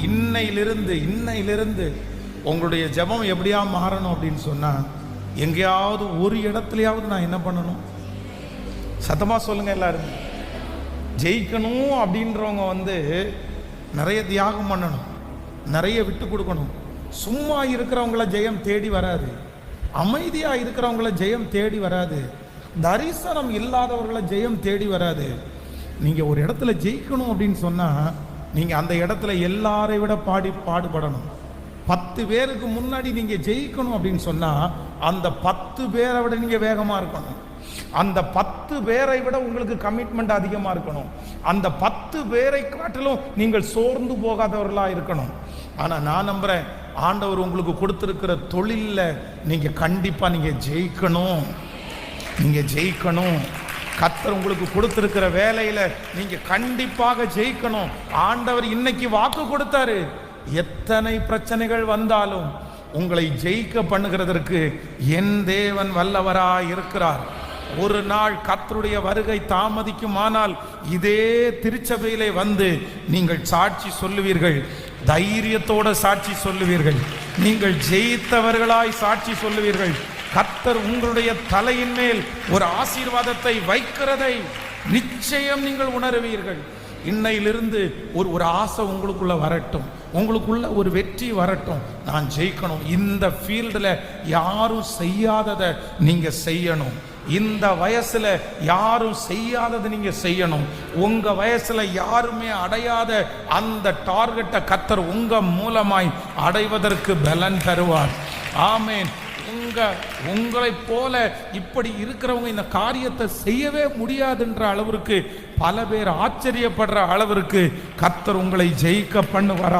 இன்னையிலிருந்து உங்களுடைய ஜெபம் எப்படியா மாறணும் அப்படின்னு சொன்னா, எங்கேயாவது ஒரு இடத்துலயாவது நான் என்ன பண்ணணும்? சத்தமா சொல்லுங்க எல்லாரும். ஜெயிக்கணும் அப்படின்றவங்க நிறைய தியாகம் பண்ணணும், நிறைய விட்டு கொடுக்கணும். சும்மா இருக்கிறவங்கள ஜெயம் தேடி வராது, அமைதியா இருக்கிறவங்கள ஜெயம் தேடி வராது, தரிசனம் இல்லாதவர்களை ஜெயம் தேடி வராது. நீங்க ஒரு இடத்துல ஜெயிக்கணும் அப்படின்னு சொன்னா, நீங்க அந்த இடத்துல எல்லாரை விட பாடுபடணும். 10 பேருக்கு முன்னாடி நீங்க ஜெயிக்கணும் அப்படின்னு சொன்னா, அந்த 10 பேரை விட நீங்க வேகமா இருக்கணும். அந்த 10 பேரை விட உங்களுக்கு கமிட்மெண்ட் அதிகமா இருக்கணும். அந்த 10 பேரை காட்டிலும் நீங்கள் சோர்ந்து போகாதவர்களா இருக்கணும். ஆனா நான் நம்புறேன், ஆண்டவர் உங்களுக்கு கொடுத்திருக்கிற தொழில்ல நீங்க கண்டிப்பா நீங்க ஜெயிக்கணும். கர்த்தர் உங்களுக்கு கொடுத்திருக்கிற வேலையில நீங்க கண்டிப்பாக ஜெயிக்கணும். ஆண்டவர் இன்னைக்கு வாக்கு கொடுத்தாரு, எத்தனை பிரச்சனைகள் வந்தாலும் உங்களை ஜெயிக்க பண்ணுகிறதற்கு என் தேவன் வல்லவராய் இருக்கிறார். ஒரு நாள் கர்த்தருடைய வருகை தாமதிக்குமானால் இதே திருச்சபையிலே நீங்கள் சாட்சி சொல்லுவீர்கள், தைரியத்தோட சாட்சி சொல்லுவீர்கள், நீங்கள் ஜெயித்தவர்களாய் சாட்சி சொல்லுவீர்கள். கர்த்தர் உங்களுடைய தலையின் மேல் ஒரு ஆசீர்வாதத்தை வைக்கிறதை நிச்சயம் நீங்கள் உணருவீர்கள். இன்னையிலிருந்து ஒரு ஆசை உங்களுக்குள்ள வரட்டும், உங்களுக்குள்ள ஒரு வெற்றி வரட்டும். நான் ஜெயிக்கணும், இந்த ஃபீல்டில் யாரும் செய்யாததை நீங்க செய்யணும். இந்த வயசுல யாரும் செய்யாததை நீங்க செய்யணும். உங்க வயசுல யாருமே அடையாத அந்த டார்கெட்டை கர்த்தர் உங்க மூலமாய் அடைவதற்கு பலன் தருவார். ஆமென். உங்களை போல இப்படி இருக்கிறவங்க இந்த காரியத்தை செய்யவே முடியாதுன்ற அளவிற்கு, பல பேர் ஆச்சரியப்படுற அளவிற்கு கர்த்தர் உங்களை ஜெயிக்க பண்ணுவாரா.